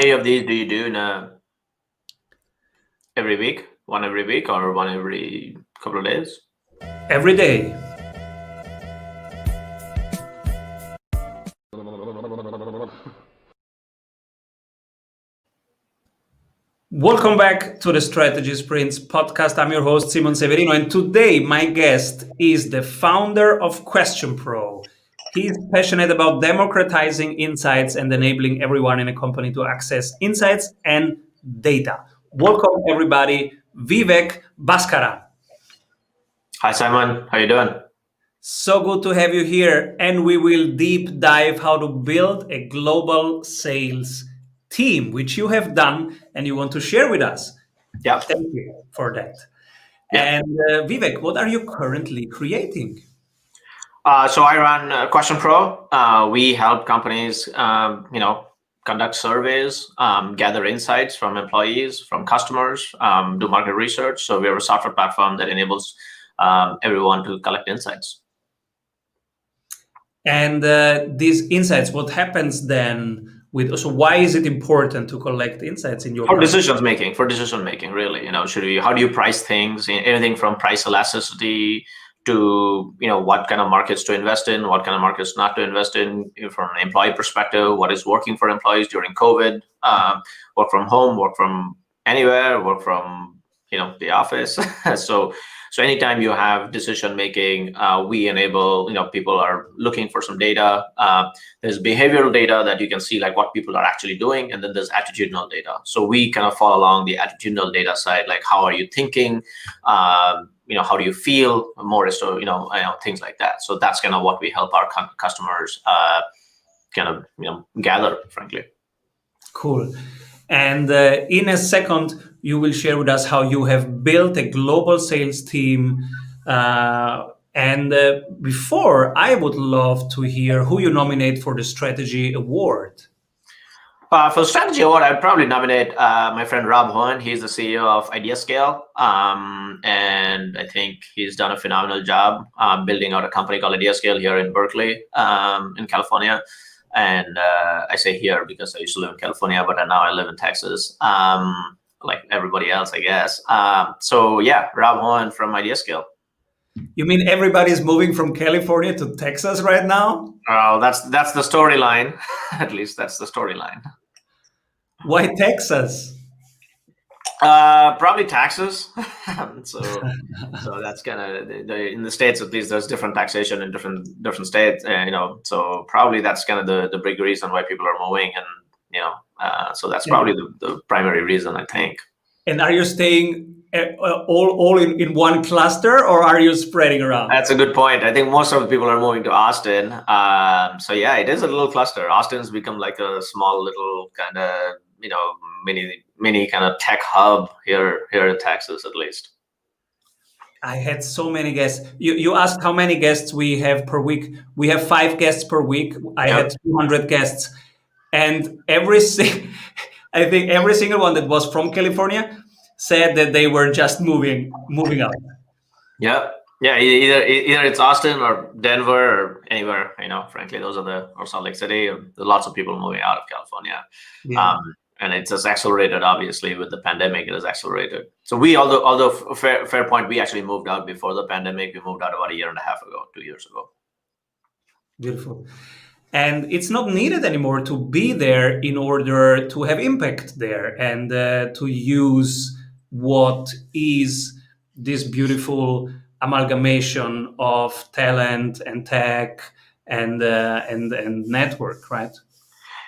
many of these do you do in every week? One every week or one every couple of days? Every day. Welcome back to the Strategy Sprints podcast. I'm your host, Simon Severino, and today my guest is the founder of Question Pro. He's passionate about democratizing insights and enabling everyone in a company to access insights and data. Welcome, everybody, Vivek Bhaskaran. Hi, Simon. How you doing? So good to have you here, and we will deep dive how to build a global sales team, which you have done and you want to share with us. Yeah. Thank you for that. Yeah. And Vivek, what are you currently creating? So I run Question Pro. We help companies, conduct surveys, gather insights from employees, from customers, do market research. So we're a software platform that enables everyone to collect insights. And these insights, what happens then with? So why is it important to collect insights in your For decision making, really, how do you price things? Anything from price elasticity to what kind of markets to invest in, what kind of markets not to invest in. From an employee perspective, what is working for employees during COVID? Work from home, work from anywhere, work from the office. So anytime you have decision making, we enable. People are looking for some data. There's behavioral data that you can see, like what people are actually doing, and then there's attitudinal data. So we kind of fall along the attitudinal data side, like how are you thinking, how do you feel, more so, things like that. So that's kind of what we help our customers gather, frankly. Cool. And in a second, you will share with us how you have built a global sales team. Before, I would love to hear who you nominate for the Strategy Award. For the Strategy Award, I'd probably nominate my friend Rob Hohen. He's the CEO of IdeaScale. And I think he's done a phenomenal job building out a company called IdeaScale here in Berkeley, in California. And I say here because I used to live in California, but now I live in Texas, like everybody else, I guess. So yeah, Rob Hohen from IdeaScale. You mean everybody's moving from California to Texas right now? Oh, that's the storyline. At least that's the storyline. Why Texas? Probably taxes. so that's kind of in the States, at least, there's different taxation in different states. So probably that's kind of the big reason why people are moving, and so that's probably the primary reason, I think. And are you staying all in one cluster, or are you spreading around? That's a good point. I think most of the people are moving to Austin. So yeah, it is a little cluster. Austin's become like a small little kind of mini kind of tech hub here in Texas, at least. I had so many guests. You asked how many guests we have per week. We have 5 guests per week. I had 200 guests, and I think every single one that was from California said that they were just moving out. Yeah. Either it's Austin or Denver or anywhere. Frankly, those are or Salt Lake City. There's lots of people moving out of California. Yeah. And it's just accelerated, obviously, with the pandemic. It has accelerated. So we, although fair point, we actually moved out before the pandemic. We moved out about 2 years ago. Beautiful. And it's not needed anymore to be there in order to have impact there and to use what is this beautiful amalgamation of talent and tech and network, right?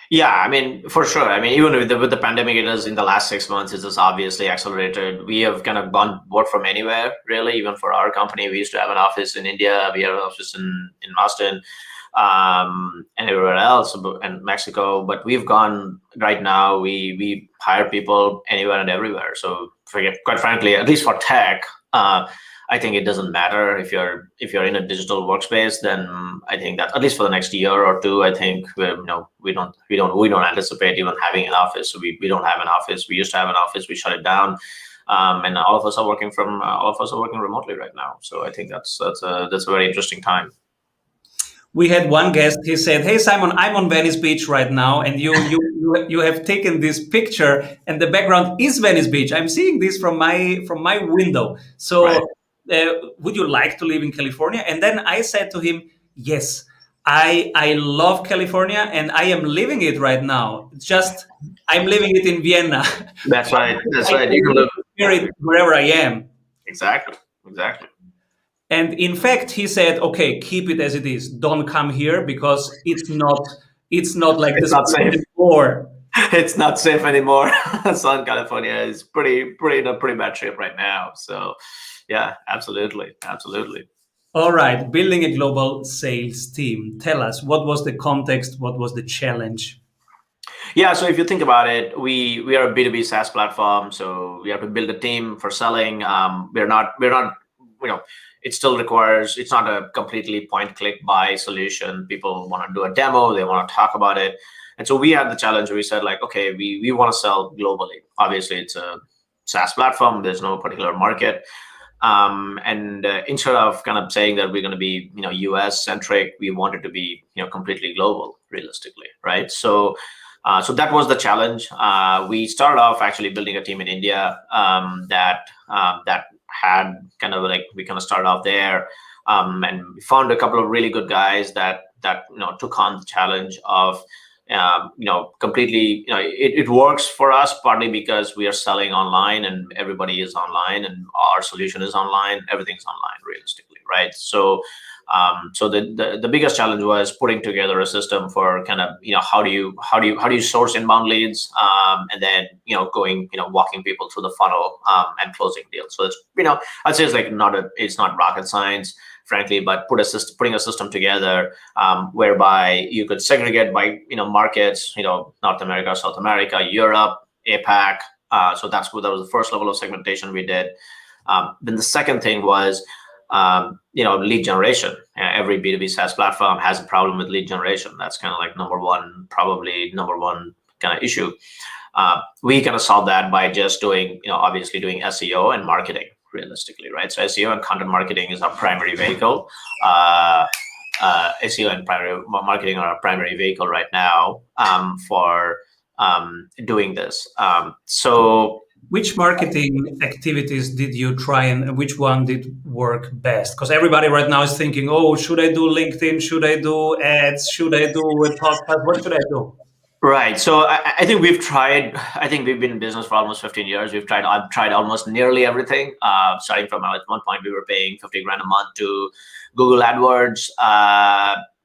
Yeah, I mean, for sure. I mean, even with the pandemic, it is in the last 6 months, it has obviously accelerated. We have kind of gone work from anywhere, really. Even for our company, we used to have an office in India. We have an office in Austin, and everywhere else, and Mexico. But we've gone right now. We hire people anywhere and everywhere. So, quite frankly, at least for tech, I think it doesn't matter if you're in a digital workspace. Then I think that at least for the next year or two, I think we don't anticipate even having an office. So we don't have an office. We used to have an office. We shut it down, and all of us are working remotely right now. So I think that's a very interesting time. We had one guest. He said, "Hey Simon, I'm on Venice Beach right now, and you have taken this picture, and the background is Venice Beach. I'm seeing this from my window. Right. So, would you like to live in California?" And then I said to him, "Yes, I love California, and I am living it right now. It's just I'm living it in Vienna. That's right. That's I right. can You can live look. it wherever I am." Exactly. Exactly. And in fact, he said, "Okay, keep it as it is. Don't come here because it's not like It's this not safe. anymore." It's not safe anymore. Southern California is pretty in a pretty bad shape right now. So, yeah, absolutely, absolutely. All right, building a global sales team. Tell us, what was the context? What was the challenge? Yeah, so if you think about it, we are a B2B SaaS platform, so we have to build a team for selling. We're not, you know, it still requires, it's not a completely point click buy solution. People want to do a demo, they want to talk about it. And so we had the challenge. We said like, okay, we want to sell globally. Obviously, it's a SaaS platform. There's no particular market. And instead of kind of saying that we're going to be, US centric, we wanted to be, completely global, realistically, right? So that was the challenge. We started off actually building a team in India that had kind of like, we kind of started off there, and we found a couple of really good guys that took on the challenge of completely, it works for us partly because we are selling online and everybody is online and our solution is online, everything's online realistically, right? So the biggest challenge was putting together a system for kind of, how do you source inbound leads, and then going, walking people through the funnel, and closing deals. So it's, I'd say it's like it's not rocket science, frankly, but putting a system together, whereby you could segregate by markets, North America, South America, Europe, APAC. So that was the first level of segmentation we did. Then the second thing was lead generation. Every B2B SaaS platform has a problem with lead generation. That's kind of like probably number one kind of issue. We kind of solve that by just doing, obviously doing SEO and marketing realistically, right? So SEO and content marketing is our primary vehicle. SEO and primary marketing are our primary vehicle right now, for doing this. So Which marketing activities did you try and which one did work best? Because everybody right now is thinking, oh, should I do LinkedIn? Should I do ads? Should I do a podcast? What should I do? Right. So I think I think we've been in business for almost 15 years. I've tried almost nearly everything. Starting from, at one point, we were paying 50 grand a month to Google AdWords.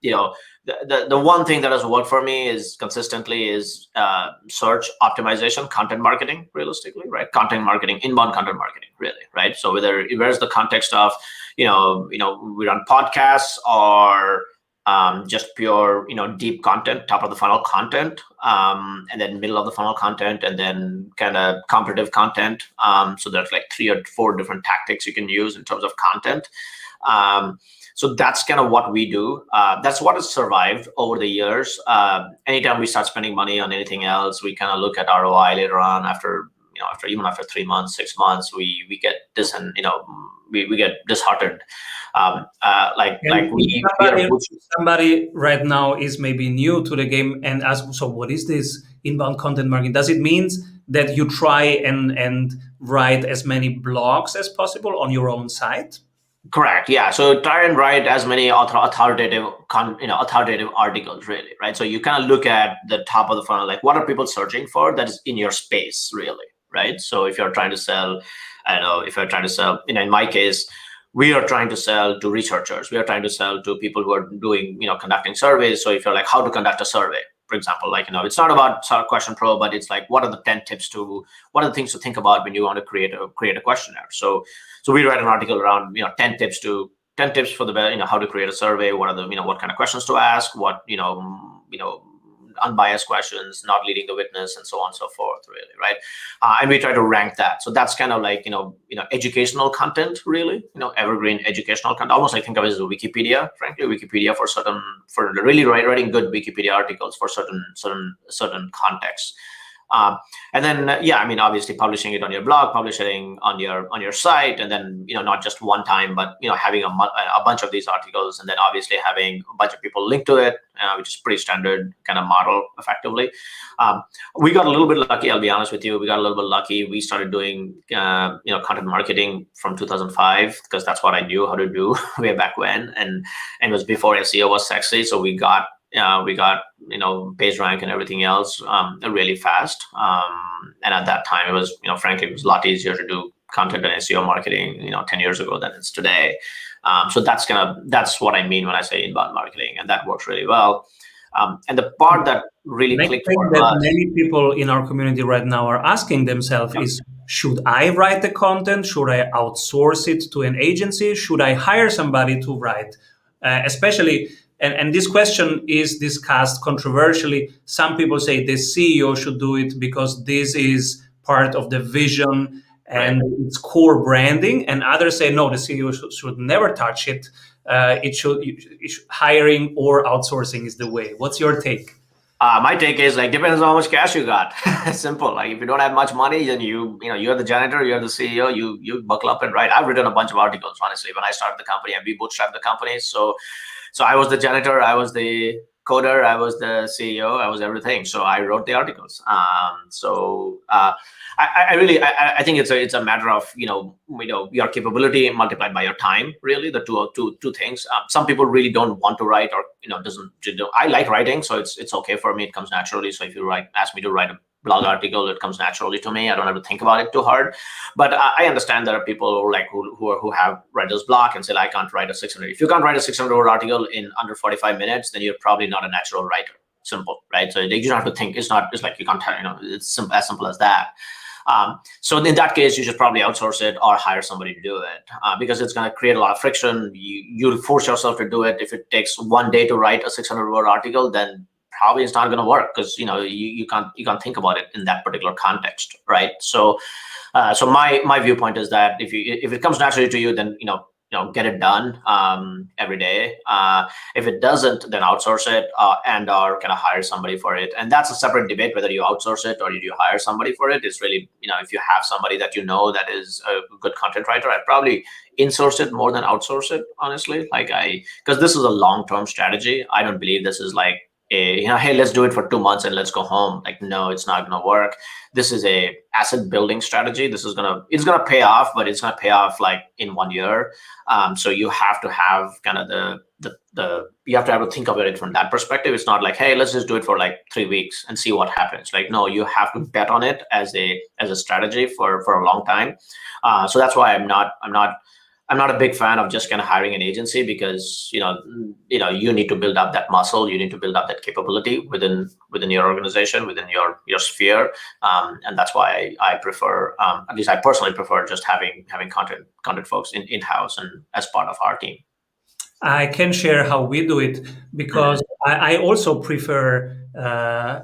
The one thing that has worked for me is consistently is search optimization, content marketing, realistically, right? Content marketing, inbound content marketing, really, right? So where's the context of, we run podcasts or just pure, deep content, top of the funnel content, and then middle of the funnel content, and then kind of competitive content. So there's like 3 or 4 different tactics you can use in terms of content. So that's kind of what we do. That's what has survived over the years. Anytime we start spending money on anything else, we kind of look at ROI later on after 3 months, 6 months, we get we get disheartened. Somebody right now is maybe new to the game and asks, so what is this inbound content marketing? Does it mean that you try and write as many blogs as possible on your own site? Correct. Yeah. So try and write as many authoritative articles, really, right? So you kind of look at the top of the funnel, like what are people searching for that is in your space, really, right? So if you're trying to sell, I don't know, if you're trying to sell, in my case, we are trying to sell to researchers. We are trying to sell to people who are doing, conducting surveys. So if you're like, how to conduct a survey, for example, like, it's not about Question Pro, but it's like, what are the 10 tips what are the things to think about when you want to create a questionnaire? So we write an article around, 10 tips for the, how to create a survey. What are the, what kind of questions to ask, what, unbiased questions, not leading the witness, and so on and so forth, really, right? And we try to rank that. So that's kind of like, educational content, really, evergreen educational content. Almost I think of it as a Wikipedia, frankly, Wikipedia for really writing good Wikipedia articles for certain contexts. And then I mean, obviously publishing it on your blog, publishing on your site, and then not just one time, but having a bunch of these articles, and then obviously having a bunch of people link to it, which is pretty standard kind of model, effectively. We got a little bit lucky. I'll be honest with you. We got a little bit lucky. We started doing content marketing from 2005 because that's what I knew how to do way back when, and it was before SEO was sexy. So we got PageRank and everything else really fast. And at that time, it was frankly, it was a lot easier to do content and SEO marketing 10 years ago than it's today. So that's what I mean when I say inbound marketing, and that works really well. And the part that really clicked for us, many people in our community right now are asking themselves is, should I write the content? Should I outsource it to an agency? Should I hire somebody to write? Especially, and this question is discussed controversially. Some people say the CEO should do it because this is part of the vision and it's core branding. And others say, no, the CEO should never touch it. Hiring or outsourcing is the way. What's your take? My take is depends on how much cash you got. Simple. If you don't have much money, then you're the janitor, you're the CEO, you buckle up and write. I've written a bunch of articles, honestly. When I started the company, and we bootstrapped the company. So I was the janitor, I was the coder, I was the CEO, I was everything. So I wrote the articles. I think it's a matter of your capability multiplied by your time. Really, the two things. Some people really don't want to write, or I like writing, so it's okay for me. It comes naturally. So if you ask me to write a blog article, it comes naturally to me. I don't have to think about it too hard. But I understand there are people who have writer's block and say, I can't write a 600. If you can't write a 600-word article in under 45 minutes, then you're probably not a natural writer. Simple, right? So you don't have to think. It's like you can't. It's as simple as that. So in that case, you should probably outsource it or hire somebody to do it, because it's going to create a lot of friction. You'll force yourself to do it. If it takes one day to write a 600-word article, then probably it's not going to work, because you can't think about it in that particular context, right? So my viewpoint is that if it comes naturally to you, then get it done every day. If it doesn't, then outsource it or kind of hire somebody for it. And that's a separate debate, whether you outsource it or you hire somebody for it. It's really, if you have somebody that that is a good content writer, I'd probably insource it more than outsource it, honestly. Because this is a long-term strategy. I don't believe this is like hey, let's do it for 2 months and let's go home. No, it's not going to work. This is a asset building strategy. It's going to pay off, but it's going to pay off in 1 year. So you have to have kind of you have to think about it from that perspective. It's not like, hey, let's just do it for 3 weeks and see what happens. No, you have to bet on it as a strategy for a long time. So that's why I'm not a big fan of just kind of hiring an agency, because you need to build up that muscle, you need to build up that capability within your organization, within your sphere, and that's why I prefer, at least I personally prefer, just having content folks in-house and as part of our team. I can share how we do it, because I also prefer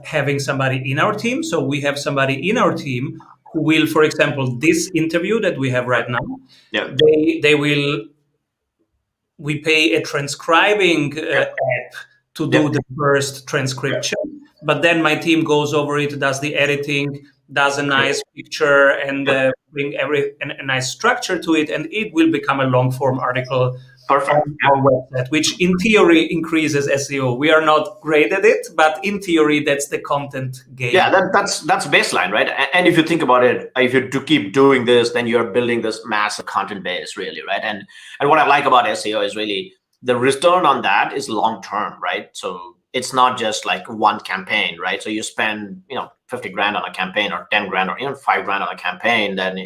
having somebody in our team. So we have somebody in our team who will, for example, this interview that we have right now, we pay a transcribing app to do the first transcription, but then my team goes over it, does the editing, does a nice picture, and bring a nice structure to it, and it will become a long form article. Perfect. On our website, which in theory increases SEO. We are not great at it, but in theory, that's the content game. Yeah, that's baseline, right? And if you think about it, if you to keep doing this, then you're building this massive content base, really, right? And what I like about SEO is really the return on that is long term, right? So it's not just one campaign, right? So you spend 50 grand on a campaign, or 10 grand, or even 5 grand on a campaign, then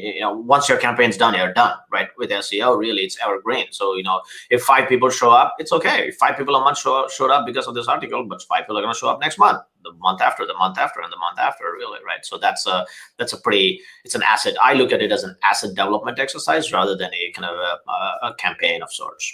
once your campaign's done, you're done, right? With SEO, really, it's evergreen. So if 5 people show up, it's okay. If 5 people a month showed up because of this article, but 5 people are going to show up next month, the month after, the month after, and the month after, really, right? So it's an asset. I look at it as an asset development exercise rather than a kind of a campaign of sorts.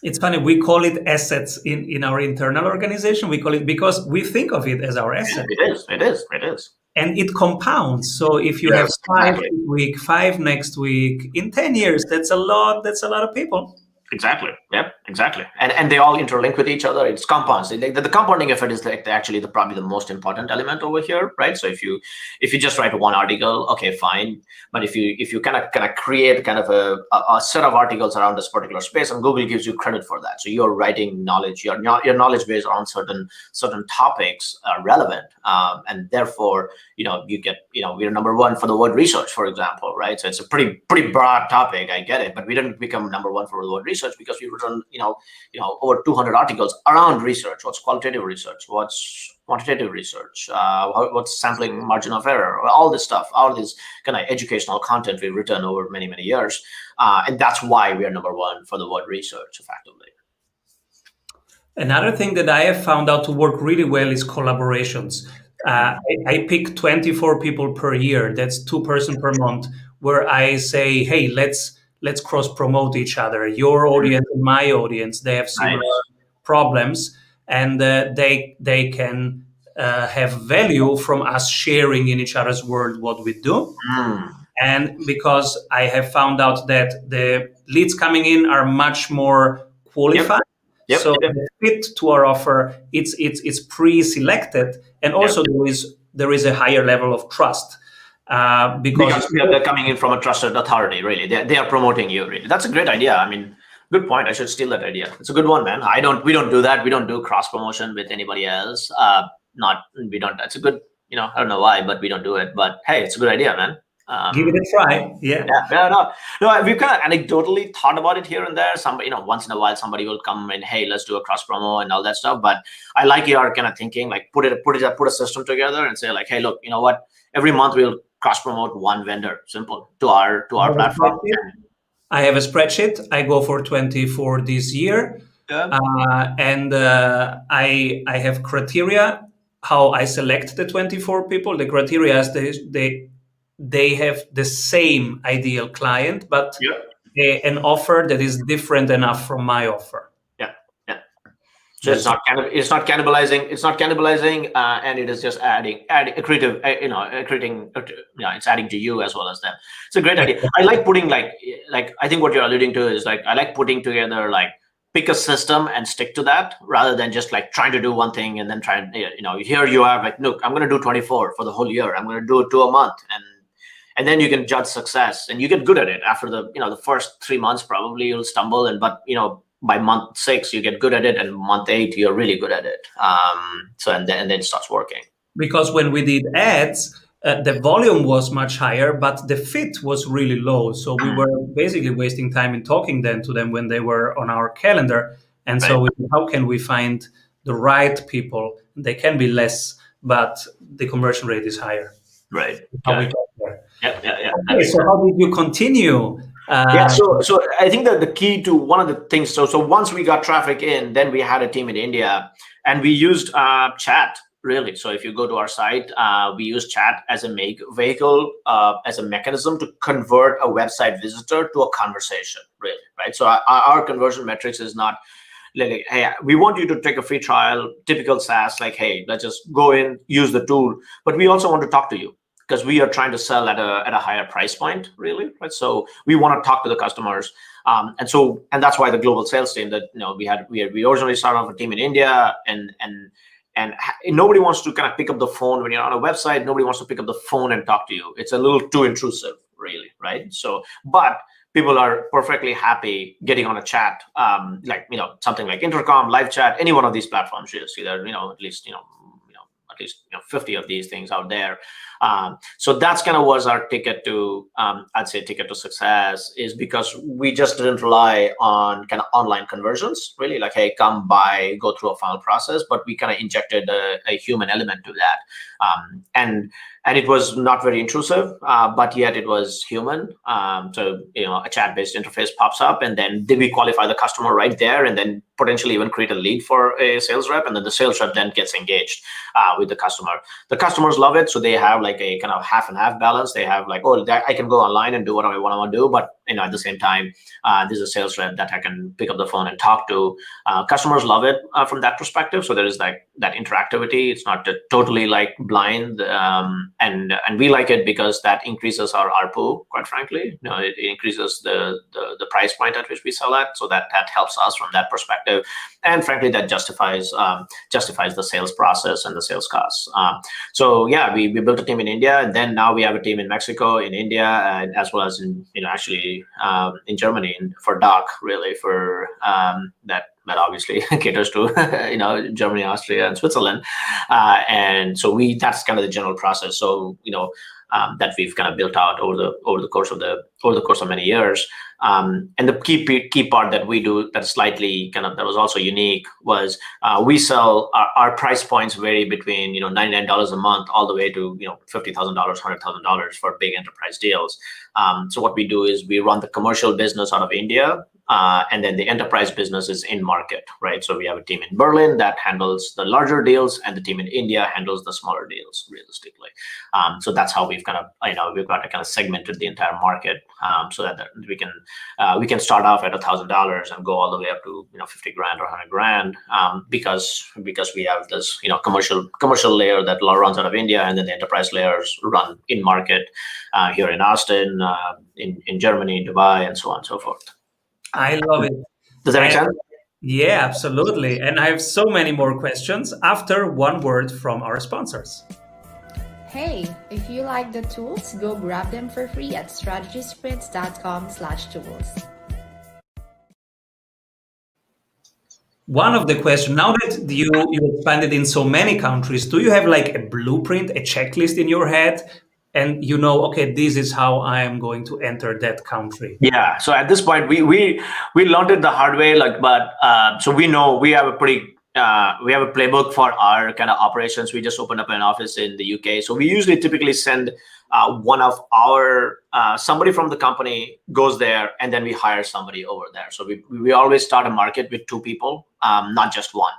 It's funny, we call it assets in our internal organization. We call it because we think of it as our asset. It is. And it compounds. So if you have 5 this week, 5 next week, in 10 years, that's a lot of people. Exactly. Yep. Exactly. And they all interlink with each other. It's compounds. The compounding effect is like actually probably the most important element over here, right? So if you just write one article, okay, fine. But if you kind of create kind of a set of articles around this particular space, and Google gives you credit for that. So you're writing knowledge, your knowledge base on certain topics are relevant, and therefore you get we're number one for the word research, for example, right? So it's a pretty broad topic. I get it, but we didn't become number one for the word research because we've written over 200 articles around research. What's qualitative research? What's quantitative research? What's sampling margin of error? All this stuff, all this kind of educational content we've written over many years, and that's why we are number one for the word research effectively. Another thing that I have found out to work really well is collaborations. I pick 24 people per year. That's 2 person per month, where I say, hey, let's cross promote each other. Your audience and my audience, they have similar problems, and they can have value from us sharing in each other's world what we do. And because I have found out that the leads coming in are much more qualified. Yep. So the fit to our offer, it's pre-selected, and also there is a higher level of trust because they're coming in from a trusted authority. Really, they are promoting you. Really, that's a great idea. I mean, good point. I should steal that idea. It's a good one, man. We don't do that. We don't do cross promotion with anybody else. We don't. That's a good. I don't know why, but we don't do it. But hey, it's a good idea, man. Give it a try. Yeah. No, we've kind of anecdotally thought about it here and there. Somebody, once in a while, somebody will come and, hey, let's do a cross promo and all that stuff. But I like your kind of thinking, like put a system together and say like, hey, look, you know what? Every month we'll cross promote one vendor, simple, to our platform. I have a spreadsheet. I go for 24 this year, and I have criteria how I select the 24 people. The criteria is they have the same ideal client, but an offer that is different enough from my offer. Yeah. So it's not cannibalizing. It's not cannibalizing, and it is just adding accretive. It's adding to you as well as them. It's a great idea. I like putting like I think what you're alluding to is like I like putting together like pick a system and stick to that rather than just like trying to do one thing and then try and here you are like, look, I'm going to do 24 for the whole year. I'm going to do it to a month, and then you can judge success and you get good at it. After the first 3 months, probably you'll stumble, but by month 6 you get good at it, and month 8 you're really good at it. And then it starts working. Because when we did ads, the volume was much higher, but the fit was really low. So we were basically wasting time in talking then to them when they were on our calendar. And so how can we find the right people? They can be less, but the conversion rate is higher. Right. How we got there. Yeah. Okay, so how did you continue? So I think that the key to one of the things, so once we got traffic in, then we had a team in India, and we used chat, really. So if you go to our site, we use chat as a vehicle, as a mechanism to convert a website visitor to a conversation, really, right? So our conversion metrics is not like, hey, we want you to take a free trial, typical SaaS, like, hey, let's just go in, use the tool, but we also want to talk to you, because we are trying to sell at a higher price point, really, right? So we want to talk to the customers, and that's why the global sales team that we originally started off a team in India, and nobody wants to kind of pick up the phone when you're on a website. Nobody wants to pick up the phone and talk to you. It's a little too intrusive, really, right? So, but people are perfectly happy getting on a chat, something like Intercom, live chat, any one of these platforms. You see that at least 50 of these things out there. So that's kind of was our ticket to, I'd say ticket to success, is because we just didn't rely on kind of online conversions, really, like, hey, come buy, go through a funnel process, but we kind of injected a human element to that. And it was not very intrusive, but yet it was human. So, a chat-based interface pops up, and then we qualify the customer right there, and then potentially even create a lead for a sales rep, and then the sales rep then gets engaged with the customer. The customers love it, so they have like a kind of half and half balance. They have like, I can go online and do what I want to do, but at the same time, there's a sales rep that I can pick up the phone and talk to. Customers love it from that perspective. So there is like that interactivity. It's not totally like blind, and we like it because that increases our ARPU. Quite frankly, it increases the price point at which we sell at. So that helps us from that perspective, and frankly, that justifies the sales process and the sales costs. So yeah, we built a team in India, and then now we have a team in Mexico, in India, and as well as in actually in Germany, and for DACH, really, for that obviously caters to Germany, Austria, and Switzerland, and so that's kind of the general process. So that we've kind of built out over the course of many years. And the key part that we do that was also unique was we sell our price points vary between $99 a month all the way to $50,000, $100,000 for big enterprise deals. So what we do is we run the commercial business out of India, and then the enterprise business is in market, right? So we have a team in Berlin that handles the larger deals, and the team in India handles the smaller deals, realistically. So that's how we've kind of we've got to kind of segmented the entire market, so that we can start off at $1,000 and go all the way up to $50,000 or $100,000, because we have this commercial layer that runs out of India, and then the enterprise layers run in market here in Austin, in Germany, Dubai, and so on and so forth. I love it. Does that make sense? Yeah, absolutely. And I have so many more questions after one word from our sponsors. Hey, if you like the tools, go grab them for free at strategysprints.com/tools. One of the questions, now that you expanded in so many countries, do you have like a blueprint, a checklist in your head? And okay, this is how I am going to enter that country. Yeah. So at this point, we learned it the hard way. So we know we have a playbook for our kind of operations. We just opened up an office in the UK. So we usually typically send one of our somebody from the company goes there, and then we hire somebody over there. So we always start a market with 2 people, not just one.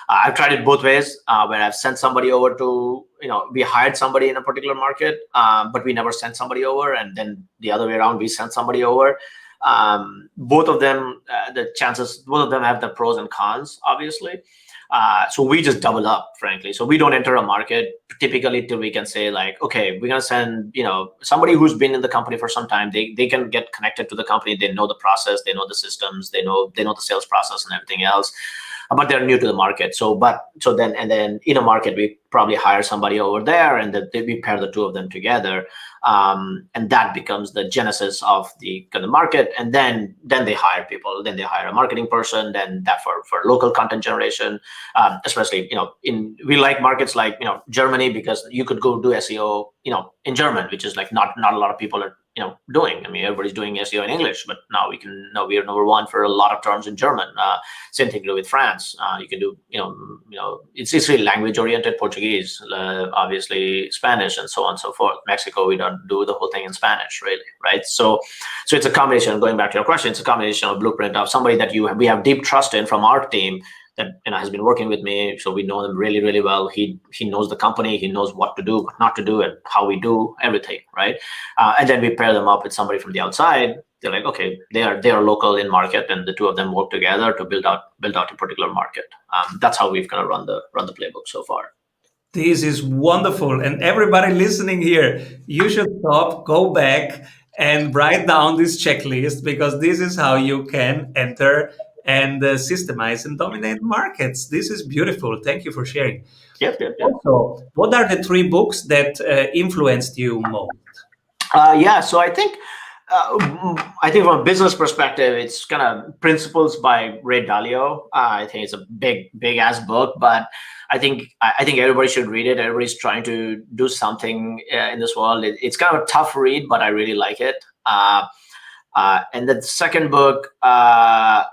I've tried it both ways, where I've sent somebody over to, we hired somebody in a particular market, but we never sent somebody over. And then the other way around, we sent somebody over. Both of them have the pros and cons, obviously. So we just double up, frankly. So we don't enter a market typically till we can say like, okay, we're going to send, somebody who's been in the company for some time. They can get connected to the company. They know the process. They know the systems. They know the sales process and everything else. But they're new to the market. So then in a market, we probably hire somebody over there, and we pair the 2 of them together. And that becomes the genesis of the kind of market. And then they hire people. Then they hire a marketing person. Then that for local content generation, especially we like markets like Germany, because you could go do SEO in German, which is like not a lot of people are doing. I mean, everybody's doing SEO in English, but now we are number 1 for a lot of terms in German. Same thing to do with France. You can do it's really language oriented. Portuguese, obviously Spanish, and so on and so forth. Mexico, we don't do the whole thing in Spanish, really, right? So it's a combination. Going back to your question, it's a combination of blueprint of somebody that we have deep trust in from our team, that has been working with me, so we know them really, really well. He knows the company, he knows what to do, what not to do, and how we do everything, right? And then we pair them up with somebody from the outside. They're like, okay, they are local in market, and the 2 of them work together to build out a particular market. That's how we've kind of run the playbook so far. This is wonderful, and everybody listening here, you should stop, go back, and write down this checklist, because this is how you can enter and systemize and dominate markets. This is beautiful. Thank you for sharing. Yep. Also, what are the 3 books that influenced you most? So I think from a business perspective, it's kind of Principles by Ray Dalio. I think it's a big ass book, but I think everybody should read it. Everybody's trying to do something in this world. It's kind of a tough read, but I really like it. And the second book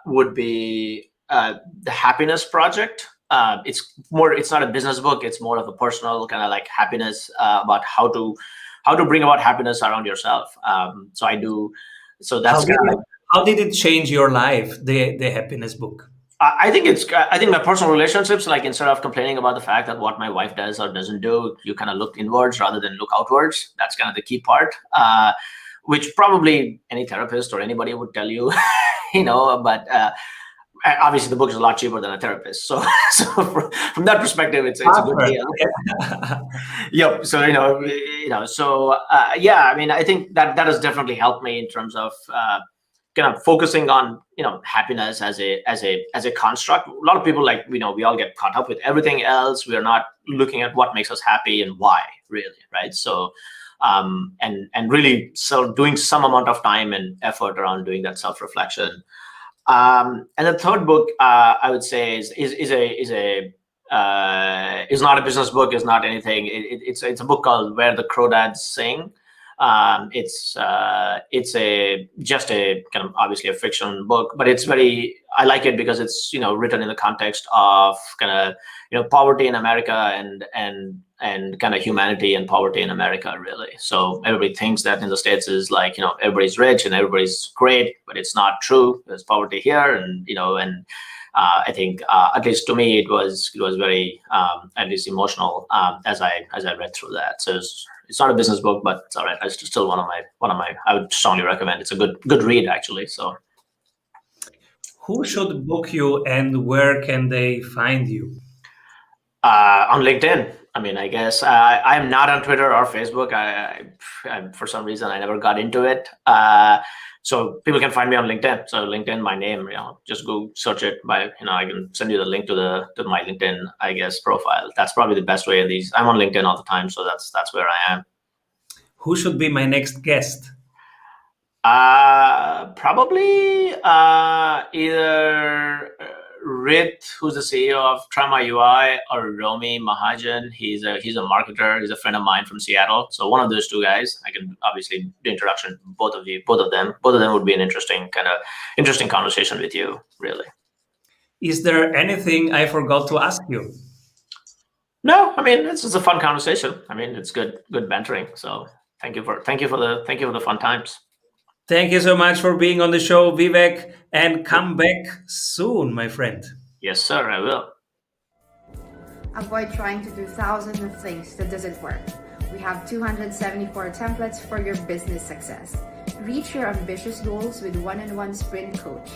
would be The Happiness Project. It's not a business book. It's more of a personal kind of like happiness, about how to bring about happiness around yourself. So that's how did it change your life, the happiness book? I think my personal relationships, like instead of complaining about the fact that what my wife does or doesn't do, you kind of look inwards rather than look outwards. That's kind of the key part. which probably any therapist or anybody would tell you, but obviously the book is a lot cheaper than a therapist. So from that perspective, it's a good deal. Yep. So, I mean, I think that has definitely helped me in terms of kind of focusing on, happiness as a construct. A lot of people, we all get caught up with everything else. We're not looking at what makes us happy and why, really, right? So, and really doing some amount of time and effort around doing that self-reflection. And the third book, I would say, is not a business book, is not anything. It's a book called Where the Crawdads Sing. It's just a kind of obviously a fiction book, but I like it because it's written in the context of kind of poverty in America and kind of humanity and poverty in America, really. So everybody thinks that in the States is everybody's rich and everybody's great, but it's not true. There's poverty here, and I think at least to me it was very at least emotional as I read through that. So it's not a business book, but it's all right. It's still one of my. I would strongly recommend. It's a good read, actually. So, who should book you, and where can they find you? On LinkedIn. I mean, I guess I'm not on Twitter or Facebook. I for some reason I never got into it. So people can find me on LinkedIn. So LinkedIn, my name, just go search it by, I can send you the link to my LinkedIn, I guess, profile. That's probably the best way. I'm on LinkedIn all the time, so that's where I am. Who should be my next guest? Probably either Rit, who's the CEO of Trama UI, or Romy Mahajan. He's a marketer. He's a friend of mine from Seattle. So one of those two guys. I can obviously do introduction to both of them. Both of them would be an interesting conversation with you, really. Is there anything I forgot to ask you? No, I mean, it's just a fun conversation. I mean, it's good bantering. So thank you for the fun times. Thank you so much for being on the show, Vivek, and come back soon, my friend. Yes, sir, I will. Avoid trying to do thousands of things that doesn't work. We have 274 templates for your business success. Reach your ambitious goals with one-on-one sprint coach.